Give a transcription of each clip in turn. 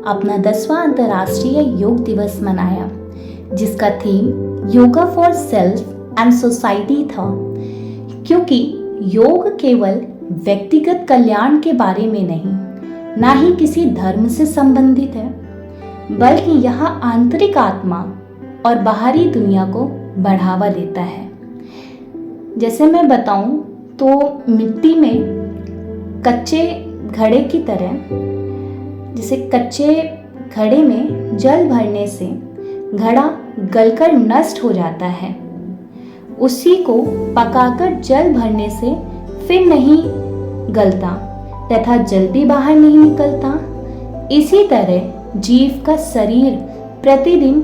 अपना 10वां अंतर्राष्ट्रीय योग दिवस मनाया, जिसका theme yoga for self and society था। क्योंकि योग केवल व्यक्तिगत कल्याण के बारे में नहीं, ना ही किसी धर्म से संबंधित है, बल्कि यह आंतरिक आत्मा और बाहरी दुनिया को बढ़ावा देता है। जैसे मैं बताऊं तो मिट्टी में कच्चे घड़े की तरह, जैसे कच्चे घड़े में जल भरने से घड़ा गलकर नष्ट हो जाता है, उसी को पकाकर जल भरने से फिर नहीं गलता तथा जल भी बाहर नहीं निकलता। इसी तरह जीव का शरीर प्रतिदिन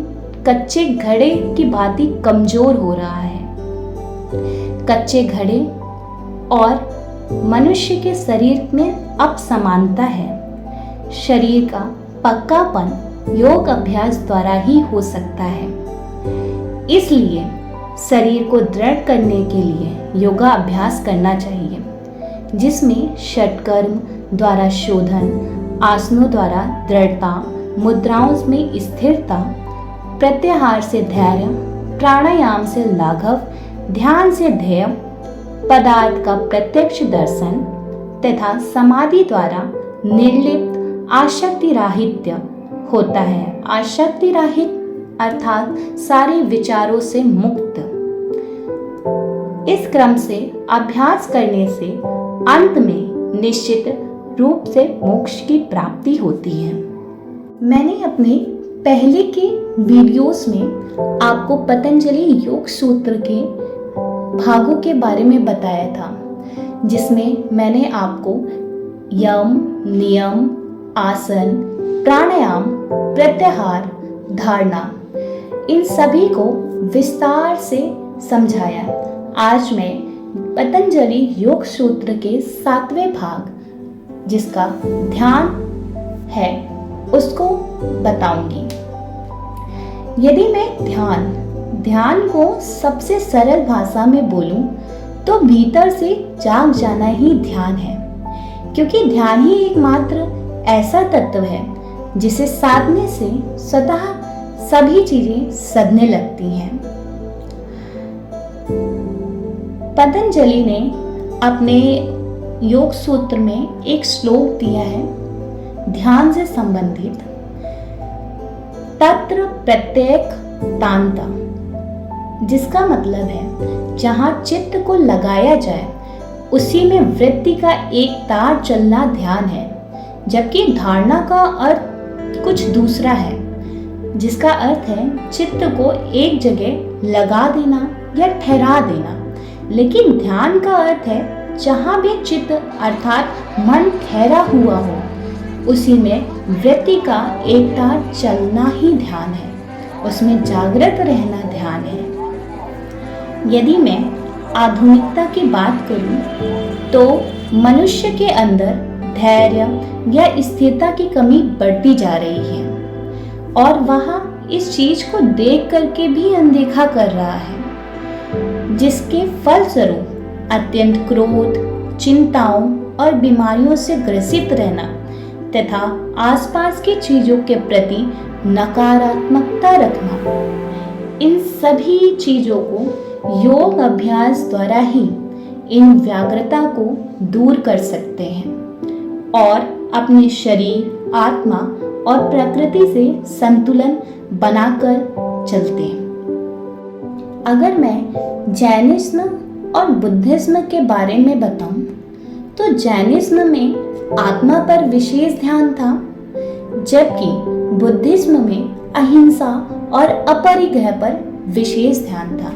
कच्चे घड़े की भांति कमजोर हो रहा है। कच्चे घड़े और मनुष्य के शरीर में असमानता है। शरीर का पक्कापन योग अभ्यास द्वारा ही हो सकता है। इसलिए शरीर को दृढ़ करने के लिए योगा अभ्यास करना चाहिए, जिसमें षटकर्म द्वारा शोधन, आसनों द्वारा दृढ़ता, मुद्राओं में स्थिरता, प्रत्याहार से धैर्य, प्राणायाम से लाघव, ध्यान से ध्येय, पदार्थ का प्रत्यक्ष दर्शन तथा समाधि द्वारा निर्लिप्त आसक्ति राहित्य होता है। आसक्ति राहित अर्थात सारे विचारों से मुक्त। इस क्रम से अभ्यास करने से अंत में निश्चित रूप से मोक्ष की प्राप्ति होती है। मैंने अपने पहले के वीडियोस में आपको पतंजलि योग सूत्र के भागों के बारे में बताया था, जिसमें मैंने आपको यम, नियम, आसन, प्राणायाम, प्रत्याहार, धारणा, इन सभी को विस्तार से समझाया। आज मैं पतंजलि योग सूत्र के 7वें भाग, जिसका ध्यान है, उसको बताऊंगी। यदि मैं ध्यान को सबसे सरल भाषा में बोलूं तो भीतर से जाग जाना ही ध्यान है, क्योंकि ध्यान ही एकमात्र ऐसा तत्व है जिसे साधने से स्वतः सभी चीजें सधने लगती हैं। पतंजलि ने अपने योग सूत्र में एक श्लोक दिया है ध्यान से संबंधित, तत्र प्रत्येक तांता, जिसका मतलब है जहां चित्त को लगाया जाए उसी में वृत्ति का एक तार चलना ध्यान है। जबकि धारणा का अर्थ कुछ दूसरा है, जिसका अर्थ है चित्त को एक जगह लगा देना या ठहरा देना। लेकिन ध्यान का अर्थ है जहां भी चित्त अर्थात मन ठहरा हुआ हो, उसी में वृत्ति का एक तार चलना ही ध्यान है, उसमें जागृत रहना ध्यान है। यदि मैं आधुनिकता की बात करूं तो मनुष्य के अंदर धैर्य या स्थिरता की कमी बढ़ती जा रही है, और वह इस चीज को देख करके भी अनदेखा कर रहा है, जिसके फलस्वरूप अत्यंत क्रोध, चिंताओं और बीमारियों से ग्रसित रहना तथा आसपास की चीजों के प्रति नकारात्मकता रखना, इन सभी चीजों को योग अभ्यास द्वारा ही इन व्याग्रता को दूर कर सकते हैं और अपने शरीर, आत्मा और प्रकृति से संतुलन बनाकर चलते हैं। अगर मैं जैनिज्म और बुद्धिज्म के बारे में बताऊं तो जैनिज्म में आत्मा पर विशेष ध्यान था, जबकि बुद्धिज्म में अहिंसा और अपरिग्रह पर विशेष ध्यान था।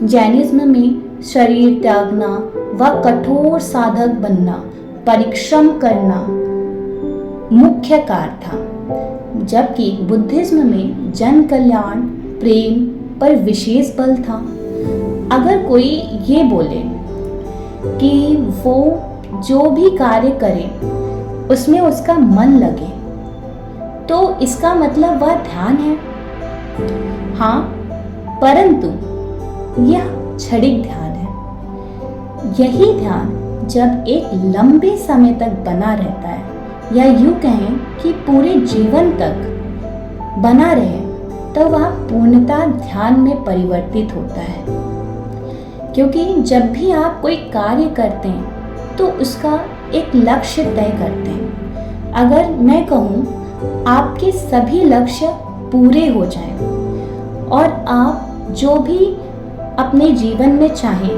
जैनिज्म में शरीर त्यागना व कठोर साधक बनना, परिश्रम करना मुख्य कार्य था, जबकि बुद्धिज्म में जन कल्याण, प्रेम पर विशेष बल था। अगर कोई ये बोले कि वो जो भी कार्य करे उसमें उसका मन लगे, तो इसका मतलब वह ध्यान है। हाँ, परंतु यह क्षणिक ध्यान है। यही ध्यान जब एक लंबे समय तक बना रहता है या यूं कहें कि पूरे जीवन तक बना रहे, तो वह पूर्णतः ध्यान में परिवर्तित होता है। क्योंकि जब भी आप कोई कार्य करते हैं तो उसका एक लक्ष्य तय करते हैं। अगर मैं कहूँ आपके सभी लक्ष्य पूरे हो जाएं और आप जो भी अपने जीवन में चाहें,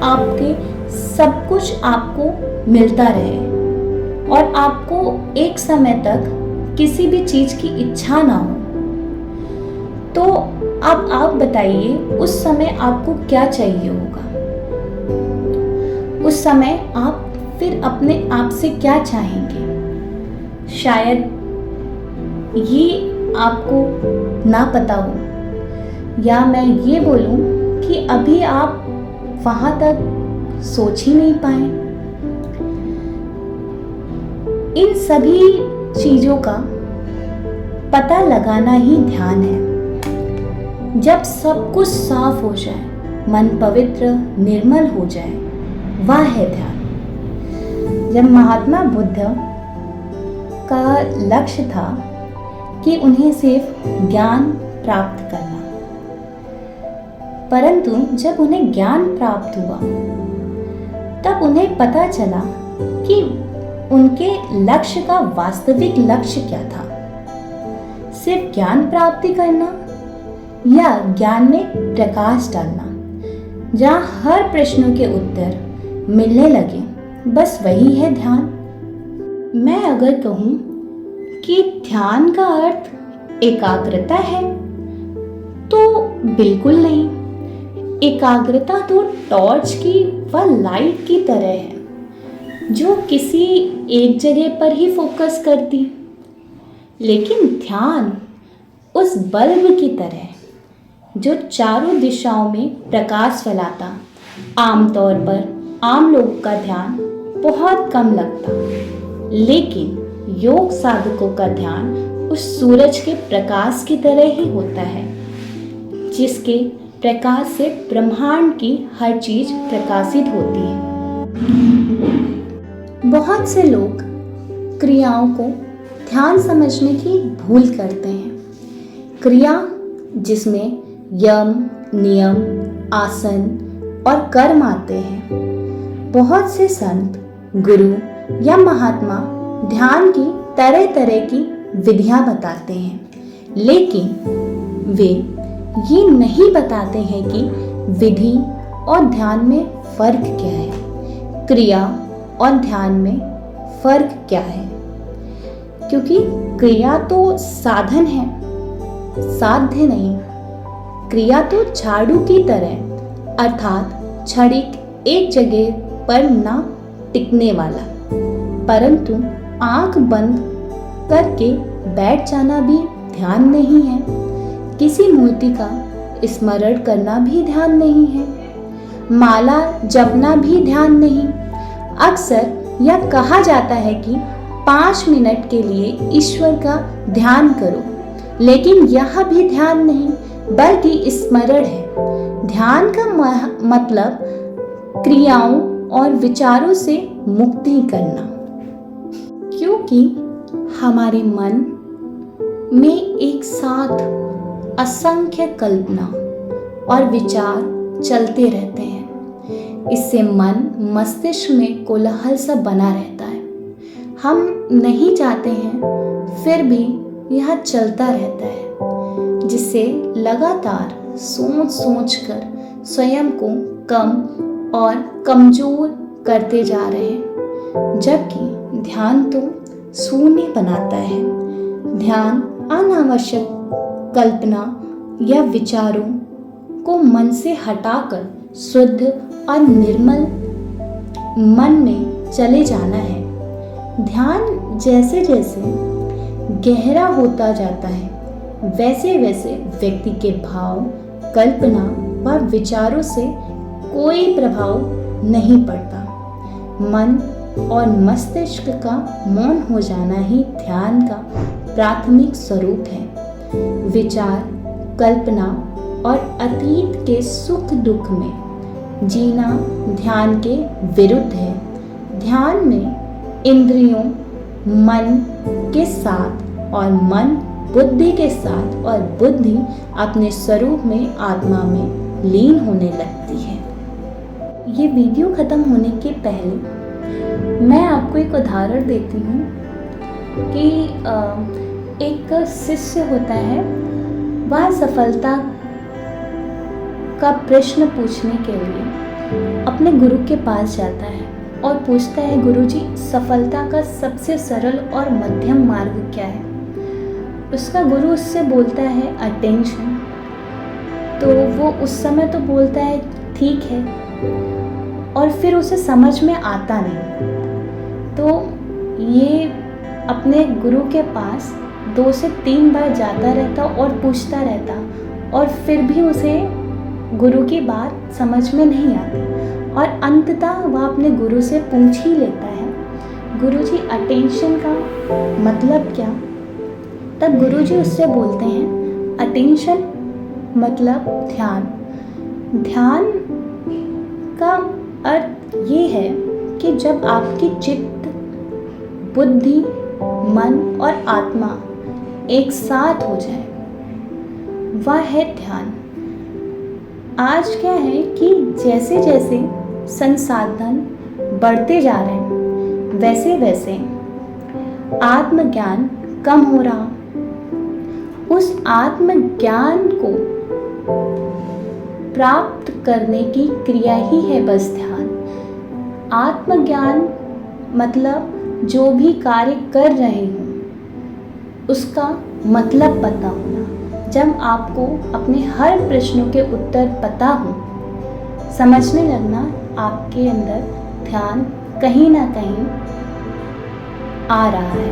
आपके सब कुछ आपको मिलता रहे और आपको एक समय तक किसी भी चीज की इच्छा ना हो, तो अब आप बताइए उस समय आपको क्या चाहिए होगा? उस समय आप फिर अपने आप से क्या चाहेंगे? शायद ये आपको ना पता हो, या मैं ये बोलूं कि अभी आप वहां तक सोच ही नहीं पाए। इन सभी चीजों का पता लगाना ही ध्यान है। जब सब कुछ साफ हो जाए, मन पवित्र निर्मल हो जाए, वह है ध्यान। जब महात्मा बुद्ध का लक्ष्य था कि उन्हें सिर्फ ज्ञान प्राप्त करना, परंतु जब उन्हें ज्ञान प्राप्त हुआ तब उन्हें पता चला कि उनके लक्ष्य का वास्तविक लक्ष्य क्या था। सिर्फ ज्ञान प्राप्ति करना या ज्ञान में प्रकाश डालना, जहाँ हर प्रश्नों के उत्तर मिलने लगे, बस वही है ध्यान। मैं अगर कहूँ कि ध्यान का अर्थ एकाग्रता है, तो बिल्कुल नहीं। एकाग्रता तो टॉर्च की व लाइट की तरह है जो किसी एक जगह पर ही फोकस करती, लेकिन ध्यान उस बल्ब की तरह है जो चारों दिशाओं में प्रकाश फैलाता। आमतौर पर आम लोगों का ध्यान बहुत कम लगता, लेकिन योग साधकों का ध्यान उस सूरज के प्रकाश की तरह ही होता है, जिसके प्रकाश से ब्रह्मांड की हर चीज प्रकाशित होती है। बहुत से लोग क्रियाओं को ध्यान समझने की भूल करते हैं। क्रिया जिसमें यम, नियम, आसन और कर्म आते हैं। बहुत से संत, गुरु या महात्मा ध्यान की तरह तरह की विधियां बताते हैं, लेकिन वे ये नहीं बताते हैं कि विधि और ध्यान में फर्क क्या है, क्रिया और ध्यान में फर्क क्या है। क्योंकि क्रिया तो साधन है, साध्य नहीं। क्रिया तो झाड़ू की तरह, अर्थात छड़ी एक जगह पर ना टिकने वाला, परंतु आंख बंद करके बैठ जाना भी ध्यान नहीं है। किसी मूर्ति का स्मरण करना भी ध्यान नहीं है। माला जपना भी ध्यान नहीं। अक्सर यह कहा जाता है कि 5 मिनट के लिए ईश्वर का ध्यान करो, लेकिन यह भी ध्यान नहीं बल्कि स्मरण है। ध्यान का मतलब क्रियाओं और विचारों से मुक्ति करना, क्योंकि हमारे मन में एक साथ असंख्य कल्पना और विचार चलते रहते हैं। इससे मन मस्तिष्क में कोलाहल सा बना रहता है। हम नहीं चाहते हैं, फिर भी यह चलता रहता है, जिससे लगातार सोच सोच कर स्वयं को कम और कमजोर करते जा रहे हैं, जबकि ध्यान तो शून्य बनाता है। ध्यान अनावश्यक कल्पना या विचारों को मन से हटाकर शुद्ध और निर्मल मन में चले जाना है। ध्यान जैसे जैसे गहरा होता जाता है, वैसे वैसे व्यक्ति के भाव, कल्पना व विचारों से कोई प्रभाव नहीं पड़ता। मन और मस्तिष्क का मौन हो जाना ही ध्यान का प्राथमिक स्वरूप है। विचार, कल्पना और अतीत के सुख दुख में जीना ध्यान के विरुद्ध है। ध्यान में इंद्रियों मन के साथ और मन बुद्धि के साथ और बुद्धि अपने स्वरूप में आत्मा में लीन होने लगती है। ये वीडियो ख़त्म होने के पहले मैं आपको एक उदाहरण देती हूँ कि एक शिष्य होता है, वह सफलता का प्रश्न पूछने के लिए अपने गुरु के पास जाता है और पूछता है, गुरुजी सफलता का सबसे सरल और मध्यम मार्ग क्या है। उसका गुरु उससे बोलता है अटेंशन। तो वो उस समय तो बोलता है ठीक है, और फिर उसे समझ में आता नहीं। तो ये अपने गुरु के पास 2 से 3 बार जाता रहता और पूछता रहता, और फिर भी उसे गुरु की बात समझ में नहीं आती, और अंततः वह अपने गुरु से पूछ ही लेता है, गुरुजी अटेंशन का मतलब क्या। तब गुरुजी उससे बोलते हैं अटेंशन मतलब ध्यान। ध्यान का अर्थ ये है कि जब आपकी चित्त, बुद्धि, मन और आत्मा एक साथ हो जाए, वह है ध्यान। आज क्या है कि जैसे जैसे संसाधन बढ़ते जा रहे हैं, वैसे वैसे आत्मज्ञान कम हो रहा। उस आत्मज्ञान को प्राप्त करने की क्रिया ही है बस ध्यान। आत्मज्ञान मतलब जो भी कार्य कर रहे हो उसका मतलब पता होना। जब आपको अपने हर प्रश्नों के उत्तर पता हो, समझने लगना आपके अंदर ध्यान कहीं ना कहीं आ रहा है।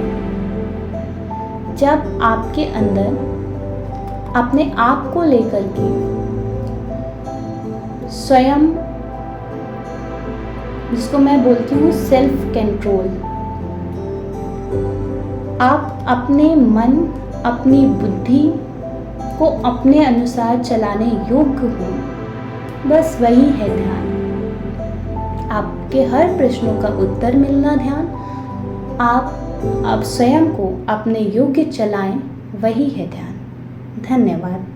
जब आपके अंदर अपने आप को लेकर के स्वयं, जिसको मैं बोलती हूँ सेल्फ कंट्रोल, आप अपने मन, अपनी बुद्धि को अपने अनुसार चलाने योग्य हो, बस वही है ध्यान। आपके हर प्रश्नों का उत्तर मिलना ध्यान। आप स्वयं को अपने योग्य चलाएं, वही है ध्यान। धन्यवाद।